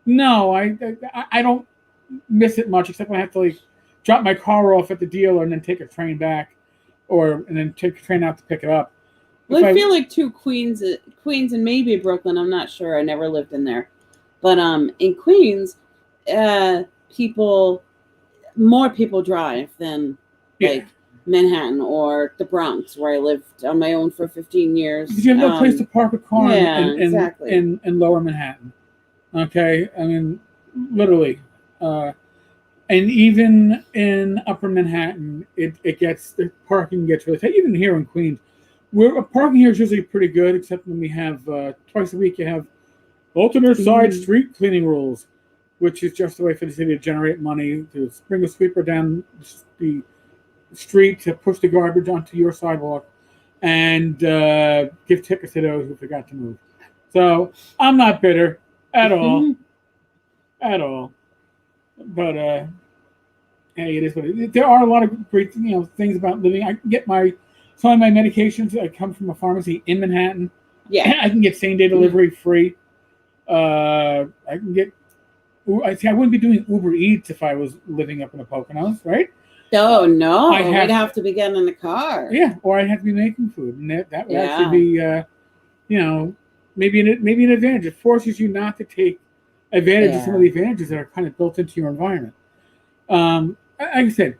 no, I don't miss it much, except when I have to drop my car off at the dealer and then take a train back, and then take a train out to pick it up.
Well, I feel like too Queens and maybe Brooklyn. I'm not sure. I never lived in there, but in Queens, more people drive than like Manhattan or the Bronx, where I lived on my own for 15 years.
Because you have no place to park a car
exactly.
in Lower Manhattan. Okay, I mean, literally, and even in Upper Manhattan, the parking gets really tight. Even here in Queens, where parking here is usually pretty good, except when we have twice a week you have alternate side street cleaning rules, which is just a way for the city to generate money, to bring a sweeper down the street to push the garbage onto your sidewalk, and give tickets to those who forgot to move. So I'm not bitter. At all. But hey, it is what it is. There are a lot of great things about living. I can get some of my medications that come from a pharmacy in Manhattan. Yeah, I can get same day delivery free. I can get. I wouldn't be doing Uber Eats if I was living up in the Poconos, right?
Oh no, we'd have to be getting in the car.
Yeah, or I'd have to be making food, and that would actually be maybe an advantage. It forces you not to take advantage of some of the advantages that are kind of built into your environment. Like I said,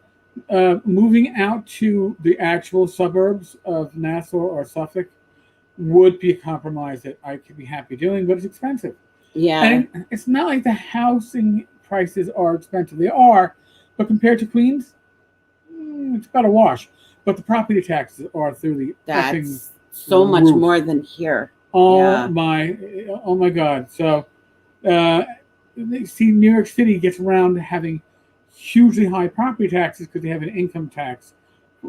moving out to the actual suburbs of Nassau or Suffolk would be a compromise that I could be happy doing, but it's expensive. Yeah. And it's not like the housing prices are expensive. They are, but compared to Queens, it's about a wash. But the property taxes are through the
That's so much
roof.
More than here.
Oh my God! So, see, New York City gets around having hugely high property taxes because they have an income tax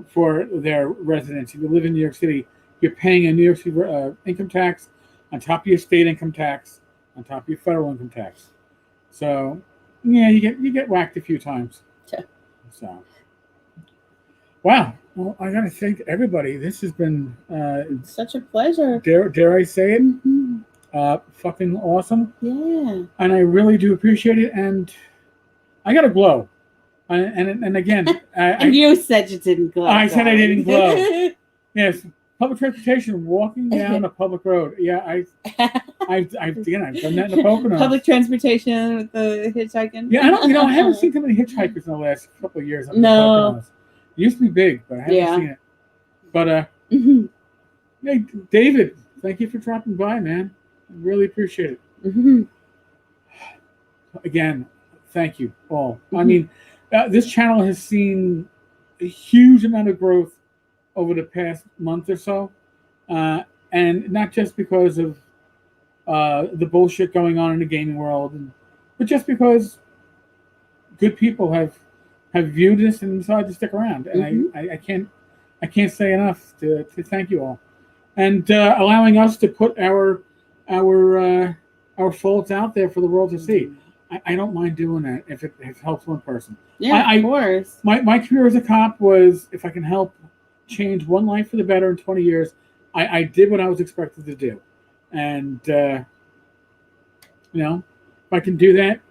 for their residents. If you live in New York City, you're paying a New York City income tax on top of your state income tax, on top of your federal income tax. So, yeah, you get whacked a few times. Yeah. So, wow. Well, I gotta thank everybody. This has been
such a pleasure.
Dare I say it? Mm-hmm. Fucking awesome.
Yeah.
And I really do appreciate it. And I got a glow. And again,
And you said you didn't glow.
I said I didn't glow.
glow.
Yes, public transportation, walking down a public road. Yeah, I've done that in the Poconos.
Public transportation with the hitchhiking.
Yeah, I haven't seen too many hitchhikers in the last couple of years. Up in the
No.
Poconos. It used to be big, but I haven't seen it. But hey, David, thank you for dropping by, man. I really appreciate it. Again, thank you all. I mean, this channel has seen a huge amount of growth over the past month or so, and not just because of the bullshit going on in the gaming world, but just because good people have viewed this and decided to stick around. And I can't say enough to thank you all, and allowing us to put our faults out there for the world to see. I don't mind doing that if it helps one person.
Yeah, of course.
My career as a cop was, if I can help change one life for the better in 20 years, I did what I was expected to do. And, if I can do that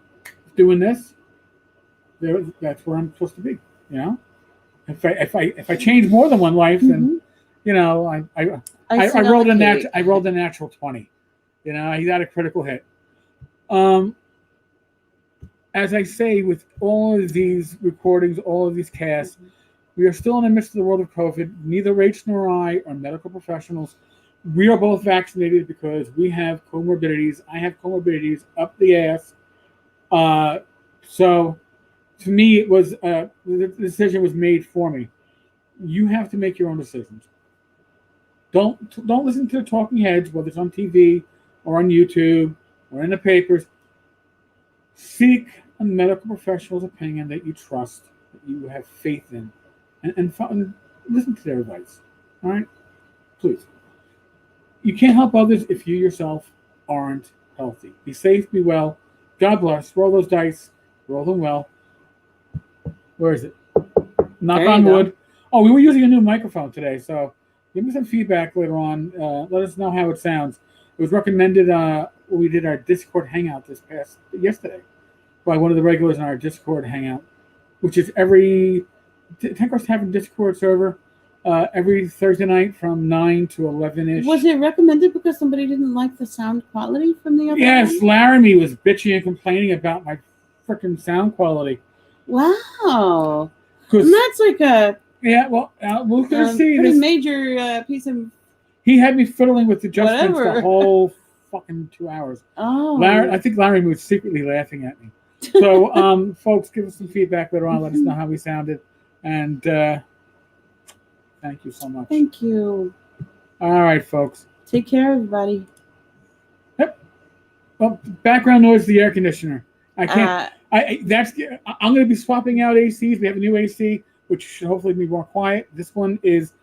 doing this, that's where I'm supposed to be, If I change more than one life, then, I rolled a natural 20. I got a critical hit. As I say, with all of these recordings, all of these casts, we are still in the midst of the world of COVID. Neither Rach nor I are medical professionals. We are both vaccinated because we have comorbidities. I have comorbidities up the ass. So, to me, it was the decision was made for me. You have to make your own decisions. Don't listen to the talking heads, whether it's on TV or on YouTube or in the papers. Seek a medical professional's opinion that you trust, that you have faith in, and listen to their advice. All right? Please. You can't help others if you yourself aren't healthy. Be safe, be well. God bless. Roll those dice. Roll them well. Where is it? Knock on wood. Oh, we were using a new microphone today, so give me some feedback later on. Let us know how it sounds. It was recommended when we did our Discord hangout yesterday by one of the regulars in our Discord hangout, which is Tenkar's Tavern Discord server every Thursday night from 9 to 11-ish.
Was it recommended because somebody didn't like the sound quality from the other
Yes,
one?
Laramie was bitching and complaining about my freaking sound quality.
Wow. And that's like a
we're going to see
pretty
this
major piece of...
He had me fiddling with adjustments the whole fucking 2 hours.
Oh.
I think Larry was secretly laughing at me. So, folks, give us some feedback later on. Let us know how we sounded. And thank you so much.
Thank you.
All right, folks.
Take care, everybody.
Yep. Well, background noise is the air conditioner. I can't. I'm going to be swapping out ACs. We have a new AC, which should hopefully be more quiet. This one is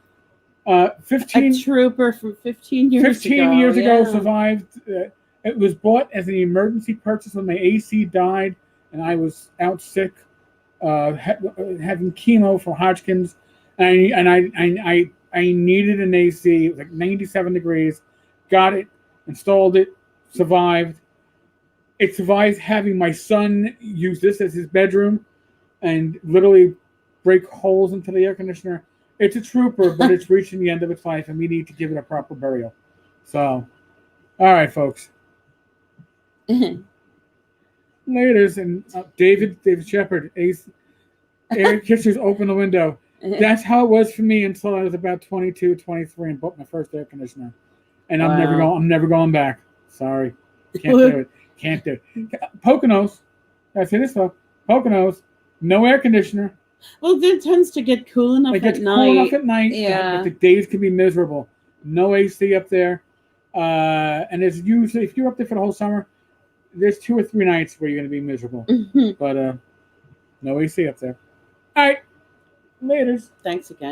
15.
A trooper from 15 years ago.
15 years ago survived. It was bought as an emergency purchase when my AC died, and I was out sick, having chemo for Hodgkin's, and I needed an AC. It was like 97 degrees. Got it, installed it, survived. It survived having my son use this as his bedroom and literally break holes into the air conditioner. It's a trooper, but it's reaching the end of its life, and we need to give it a proper burial. So, all right, folks. Laters, and David Shepheard, air conditioners, open the window. That's how it was for me until I was about 22, 23, and bought my first air conditioner. And I'm never going back. Sorry, can't do it. Can't do it. Poconos. I say this though. Poconos, no air conditioner.
Well, it tends to get cool enough at night.
Cool enough at night.
Yeah.
But the days can be miserable. No AC up there. And there's usually, if you're up there for the whole summer, there's 2 or 3 nights where you're going to be miserable. But no AC up there. All right. Laters.
Thanks again.